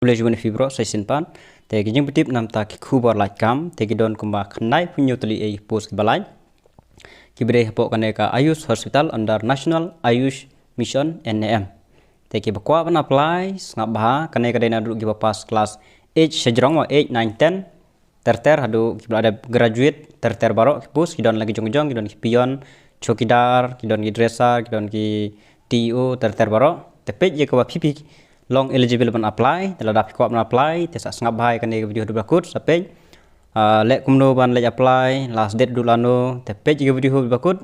Boleh jumpa fibro saya simpan. Tegi jeng betip nam ta kubar like kam. Tegi don kumba kenai punyo teli post balai. Kibere hapok kaneka Ayush Hospital under National Ayush Mission NAM. Tegi bakwa ban apply ngap bah kaneka dena duduk giba pas kelas age sejrong wa 8 9 10 terter hadu kibla ada graduate terter barok kipus kidon lagi jong-jong kidon kipion chokidar kidon ki dresser kidon ki TO terter barok tepet je kwa pipi long eligible ban apply telah dapat kuat ban apply tesa ngap bah kaneka video du bakut sampai lek kumno ban lek apply last date dulano tepet je video bakut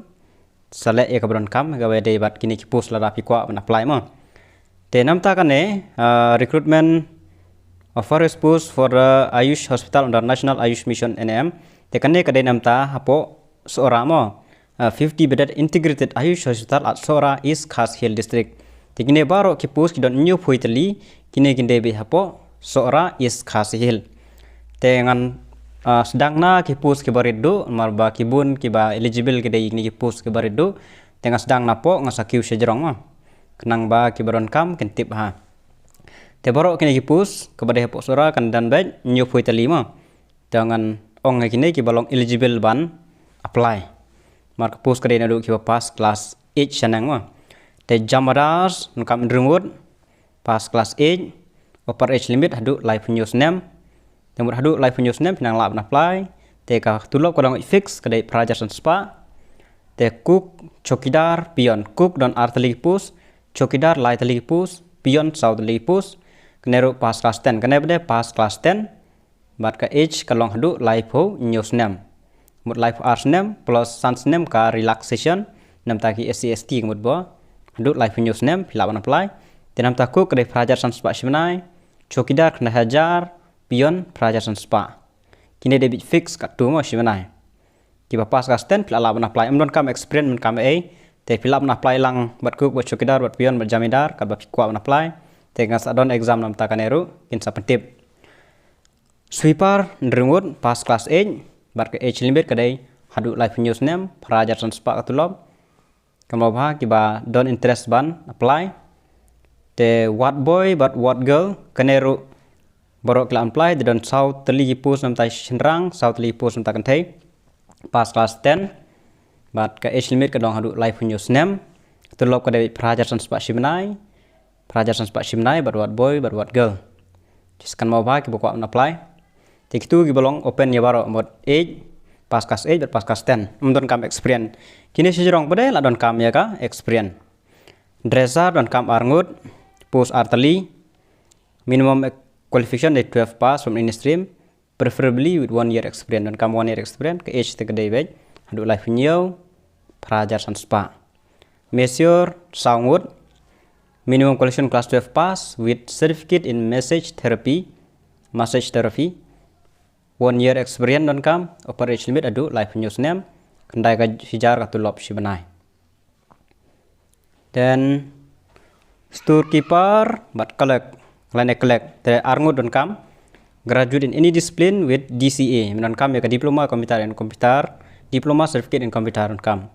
selek ya kabron kam gawe de bat kini kipus la dapat kuat ban apply mo te namta kane recruitment offer is post for the Ayush Hospital under National Ayush Mission NAM. Tekane kadai namta hapo Sora mo 50 bedded integrated Ayush Hospital at Sora East Khas Hill District. Tekine baro ki post kidon new poiteli kine kinde be hapo Sora East Khas Hill. Tengan sedangna ki post ki barido marba kibun kiba eligible kidai ni ki post ki barido tengas sedang napo ngasakiu sejrong mo. Kenang ba ki baron kam kentip ha. Te borok kini kipus kepada hepok sora kan dan baik new point 5 dengan ong kini ki balong eligible ban apply mark pus kede na du ki pas kelas 8 sanang ma te jamadas ngam ndrungut pas kelas 8 upper age limit hadu life news name temur hadu life news name pinang lab apply te ka tulok kodang fix kede prajasan spa te cook chokidar pion cook don arteli pus chokidar light teli pus pion south teli pus Keneru pas kelas 10 kene bede pas kelas 10 bat ka age kalong hadu life ho news name mut life arts name plus sans name ka relaxation nam ta ki SCST kemut bo hadu life news name filap an apply tenam ta ku kede prajar sans spa shimnai chokidar kena hajar pion prajar sans spa kini debit fix ka tu mo shimnai ki pas kelas 10 filap an apply amdon kam experience men kam te filap an apply lang bat ku bat chokidar bat pion bat jamidar ka bat ku an apply tengah sadon exam nam takaneru kinsa pentip sweeper ndrungut pas kelas 8 bar ke age limit kadai hadu life news name prajar san spa katulob kamau bah kiba don interest ban apply te what boy but what girl kaneru borok kla apply de don south teli pus nam tai shinrang south teli pus nam takantai pas kelas 10 bat ke age limit kadong hadu life news name katulob kadai prajar san spa shimnai prajar sans pak shimnai but what boy but what girl jiskan mau bah ki buku apply tikitu ki bolong open ya baro mod 8 pas kelas 8 but pas kelas 10 don kam experience kini sejrong pade la don kam ya ka experience dresser don kam arngut post arteli minimum qualification de 12 pass from any stream preferably with 1 year experience don kam 1 year experience ke age te gede bej hadu life new prajar sans pak measure sound minimum qualification class 12 pass with certificate in massage therapy 1 year experience don kam upper age limit adu life news name kendai ka hijar ka tulop shibanai then storekeeper bat kolek te arngut don kam graduate in any discipline with DCA don kam ya ka diploma komputer and komputer diploma certificate in komputer don kam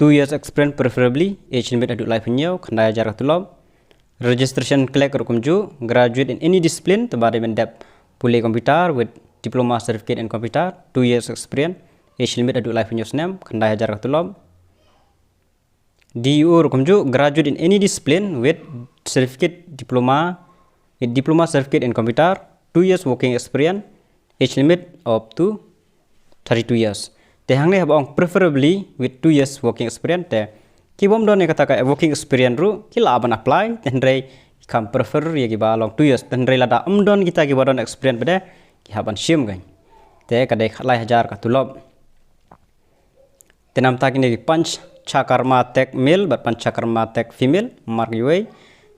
2 years experience preferably age limit adu life new kandai jarak tulob registration click rukumju graduate in any discipline tebari mendap pulih komputer with diploma certificate in komputer 2 years experience age limit adu life new name kandai jarak tulob DU rukumju graduate in any discipline with diploma certificate in komputer 2 years working experience age limit up to 32 years te hangne habong preferably with 2 years working experience te kibom don kata ka working experience ru kila aban apply tendre kam prefer ya giba long 2 years tendre lada amdon kita giba don experience bede ki haban shim gain te kadai khalai hajar ka tulob tenam ta kini punch chakarma tech male but punch chakarma tech female mark UI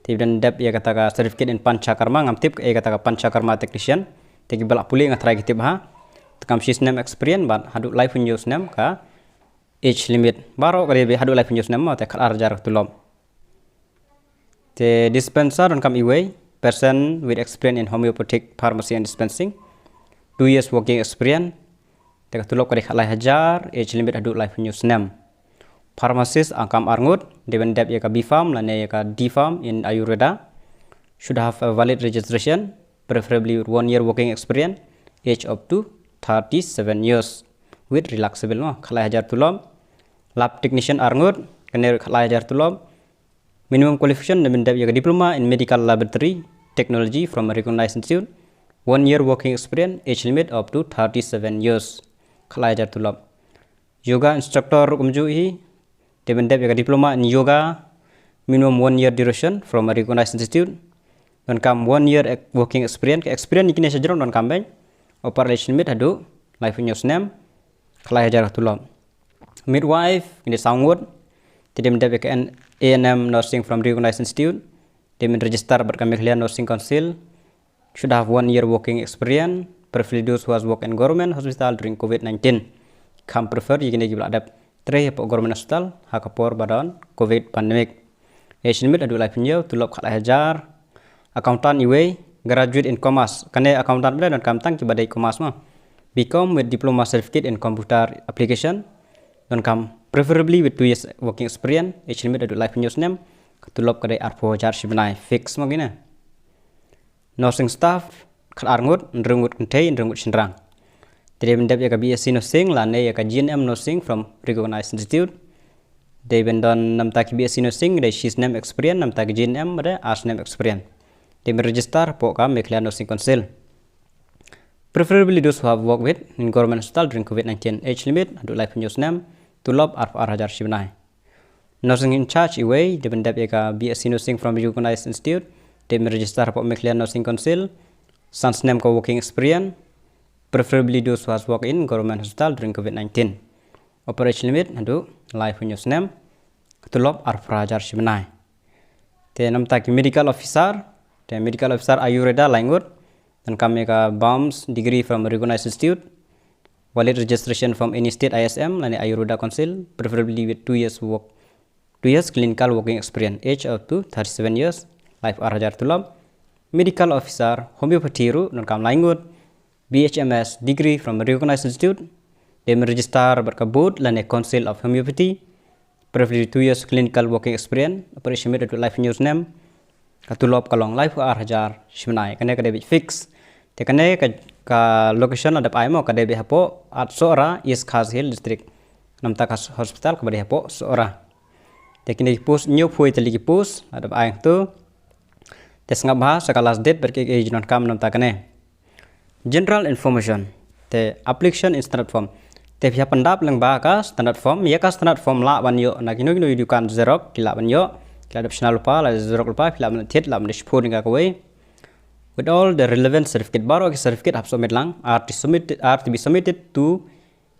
te dan dep ya kata ka certificate in punch chakarma ngam tip e kata ka punch chakarma technician te gibal puli ngatrai kitip ha kam system experience ban hadu life news name ka age limit baro kali be hadu life news name te khalar jarak tulom te dispenser on kam iway person with experience in homeopathic pharmacy and dispensing 2 years working experience te tulok kali khalai hajar age limit hadu life news name pharmacist angkam arngut dewen dep ya ka B farm lane ya ka D farm in Ayurveda should have a valid registration, preferably with 1 year working experience, age up to 37 years, with relaxable no khalai hajar tulom, lab technician arngut, kene khalai hajar tulom, minimum qualification mendap yaga diploma in medical laboratory technology from a recognized institute, 1 year working experience, age limit up to 37 years, khalai hajar tulom. Yoga instructor kumjui, mendap yaga diploma in yoga, minimum 1 year duration from a recognized institute, dan kam 1 year working experience ini saja dan kam bang operation limit hadu life news name khalai hajar tulom. Midwife ini sangwut jadi mendap yaga A&M nursing from recognized institute, they register berkamiklian nursing council, should have 1 year working experience, preferably those who has worked in government hospital during COVID-19. Kam prefer yigine gibla adap tre po government hospital hakapor badan COVID pandemic. Age limit adu life new tulop khalai hajar. Accountant iwe graduate in commerce. Kane accountant bela dan kam tang kibadai commerce ma. Become with diploma certificate in computer application. Dan kam preferably with 2 years working experience. Age limit adu life news name tulop kadai arpo hajar shibnai fix ma gina. Nursing staff khal arngut ndrungut kentei ndrungut shinrang. Jadi mendap yaga BSc nursing lane yaga GNM nursing from recognized institute. They bendon nam taki BSc nursing they she's name experience nam taki GNM ada as name experience. They register po kam meklian nursing council. Preferably those who have worked with in government hospital during COVID-19. Age limit adu life news name tulop arpo hajar shibnai. Nursing in charge iwe they bendap yaga BSc nursing from recognized institute. They register po meklian nursing council. Sans name ko working experience. Preferably those who has worked in government hospital during COVID-19. Operation limit adu life news name tulop arpo hajar shibnai. Te nam taki medical officer. The medical officer Ayurveda langut dan kami ka BAMS degree from a recognized institute, valid registration from any state ISM lani Ayurveda council, preferably with 2 years clinical working experience, age up to 37 years, life hajar tulom. Medical officer homeopathy ru dan kam langut BHMS degree from a recognized institute, they register berkabut lani council of homeopathy, preferably 2 years clinical working experience, operation made to life news name katulop kalong life hajar shibnai kane kade fix te kane ka location ada paimo kade hapo at sora is khas hill district nam ta hospital kade hapo sora te kine post new foi teli post ada ai tu te sanga bahasa kalas date berke ejnon kam nam ta kane general information te application in standard form te pihak pendap lang ba ka standard form ya ka standard form la ban yo na kino yudukan xerox kila ban yo optional lupa la zerok lupa film tiet lam dishpur ninga kawai with all the relevant certificate baro ke certificate hap submit lang are to be submitted to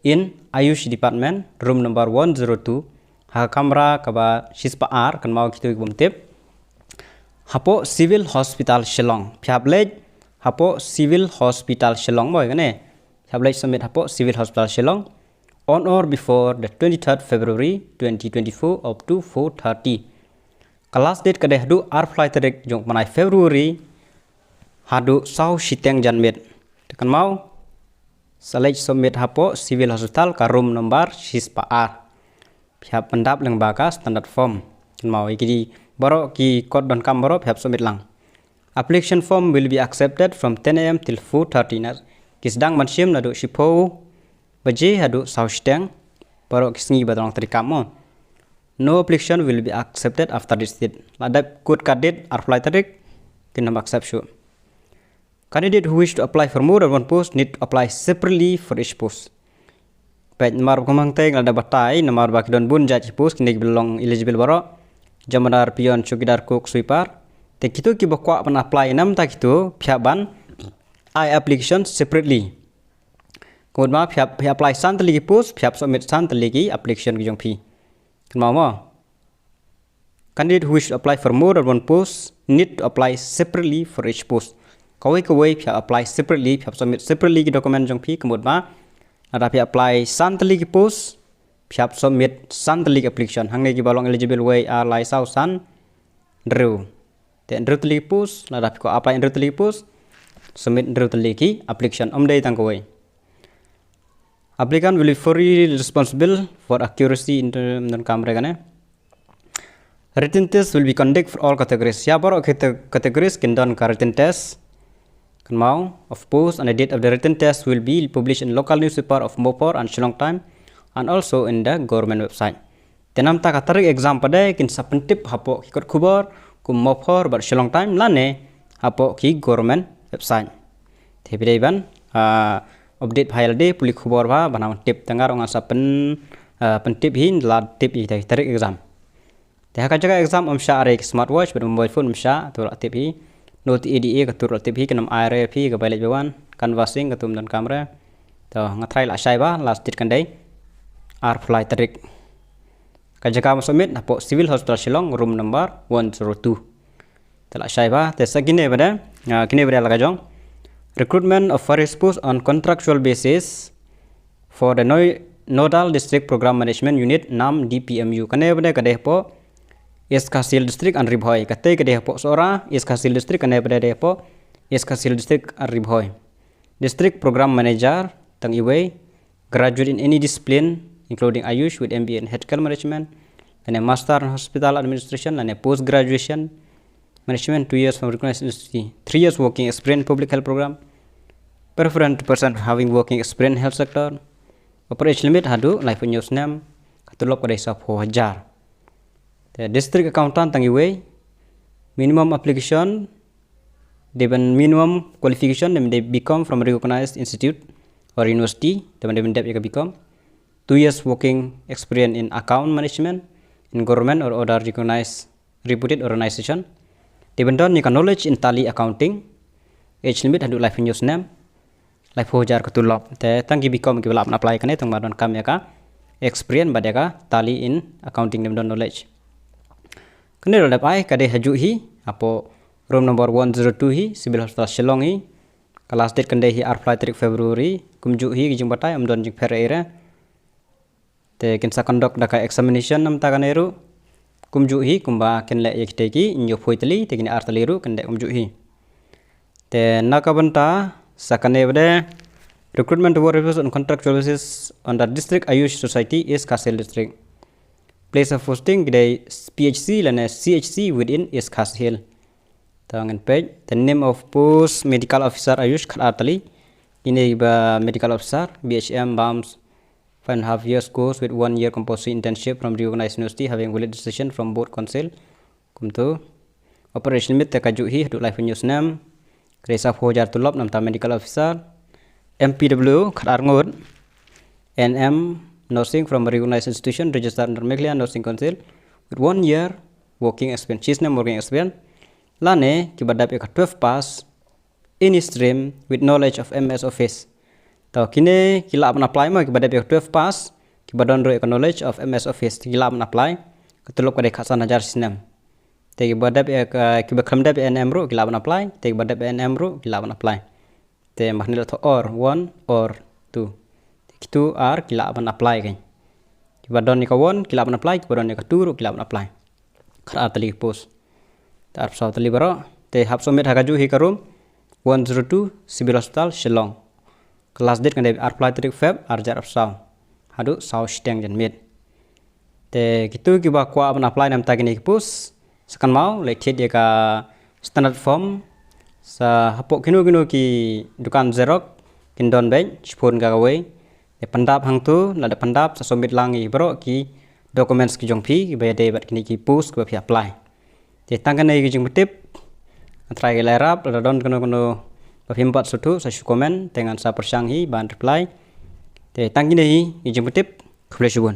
in Ayush department room number 102 ha kamera kaba shispa r kan mau kitu ibum tip hapo civil hospital Shillong phablej hapo civil hospital Shillong boy kane phablej submit hapo civil hospital Shillong on or before the 23rd February 2024 up to 4:30. Kelas date kadeh hadu ar flight tarik jong manai Februari hadu sau siteng janmit tekan mau select submit hapo civil hospital ka room number sispa r pihak pendap lang baka standard form mau ikidi baro ki code dan kam baro pihak submit lang application form will be accepted from 10 am till 4:30 na kisdang mansim nadu sipo baje hadu sau siteng baro kisngi badang terikamo. No application will be accepted after this date. Ladap code candidate or flight tarik tinam accept sure. Candidate who wish to apply for more than one post need to apply separately for each post. Page nomor kumang teng ladap batai nomor baki don bun jaji post kini belong eligible baro. Jamadar pion chukidar cook sweeper. Te kitu ki bakwa pan apply nam tak kitu pihak ban I application separately. Kemudian pihak apply santali post pihak submit santali application kijong pi. Mama, candidate who wish to apply for more than one post need to apply separately for each post. Kawai pihak apply separately, pihak submit separately ki dokumen jong pi kemudian ada pihak apply santali ki post, pihak submit santali application. Hang ki balong eligible way are lai sau san drew. Then drew tali post, ada pihak apply drew tali post, submit drew tali ki application. Day tang kawai. Applicant will be fully responsible for accuracy in the camera. Written test will be conducted for all categories. Siapa categories can done written test. Kan mau, of course, and the date of the written test will be published in local newspaper of Mopor and Shillong Time, and also in the government website. Tenam tak tarik exam pada kin sapentip hapo ikut kubar kum Mopor bar Shillong Time lane hapo ki government website. Tapi ban update file de puli kubar ba banam tip tengar orang sapen pentip hin la tip i tarik exam. Teh jaga exam syarek smartwatch ber mobile phone tu tip hi. Note EDA ketur tip hi kenam IRP ke balik bawan canvassing ketum dan kamera. Tu ngatrai la syai ba last tit kandai R fly tarik. Kajaga submit hapo Civil Hospital Shillong room number 102. Telah syai ba tes gini pada la jong. Recruitment of various posts on contractual basis for the Nodal District Program Management Unit NAM DPMU. Kene pada kadeh po Eskasil District and Ribhoy. Kate kadeh po sora Eskasil District kene pada deh po Eskasil District and Ribhoy. District Program Manager tang iwe graduate in any discipline including Ayush with MBA in Healthcare Management, and a Master in Hospital Administration, and a Post Graduation Management 2 years from recognized university, 3 years working experience in public health program, preference to person having working experience in health sector, operation limit hadu life news name, katulop kadai sa 4,000. The district accountant tangi way, minimum application, even minimum qualification, they become from recognized institute or university, they become 2 years working experience in account management in government or other recognized reputed organization. Dependent ni knowledge in tally accounting, age limit hadu life news name, life 4,000 katulop. Te tangi become ki belap apply kane tang madon kam ya ka experience bade ka tally in accounting dependent knowledge. Kene ro dapai kade haju hi apo room number 102 hi Civil Hospital Shillong hi. Kelas date kande hi apply tarik February kumju hi kijing batai amdon jing pera te kinsa conduct daka examination nam ta kaneru kumju hi kumba kenle yekteki inyo phoitli te kini artaliru kende kumju hi te nakabanta sakane bade recruitment workers on contractual basis on the district Ayush Society is Kassel district. Place of posting gede PHC lane CHC within is Kassel. Tangan page the name of post medical officer Ayush artali ini ba medical officer BHM BAMS 5.5 years course with 1 year compulsory internship from recognized university having valid decision from board council. Kumtu operation mit tekaju hi hadu life news name kresa 4,000 tulop nam ta medical officer MPW khadar ngot NM nursing from a recognized institution registered under Meghalaya Nursing Council with 1 year working experience. She's name working experience lane kibadap ek 12 pass any stream with knowledge of MS Office. Tau kini kila apply ma kibada pek 12 pass kibadon ro knowledge of MS Office kila apply ketulop kade khasan hajar sistem te kibada pek kibakhamda pe NM ro kila apply te kibada pe NM ro kila apply te mahnil to or 1 or 2 kitu ar kila apply kan kibadon ni ka 1 kila apply kibadon ni ka 2 ro kila apply khara tali post tar saw tali baro te hap submit hagaju hi karum 102 Civil Hospital Shillong. Kelas date kan apply tarik Feb arjar apsaw hadu saw steng jan mid te gitu kiba kwa apply nam tagini pus sekan mau lecet dia ka standard form sa hapok kinu ki dukan xerox kindon bank phone ka gawe te pandap hang tu la da pandap sa submit langi bro ki documents ki jongpi ki bayade bat kini ki pus ki apply te tangane ki jing tip try lerap la don kono Pempat suatu saya komen dengan saya persanghi bahan reply. Tanggi ni ijeng petip, kebetulan.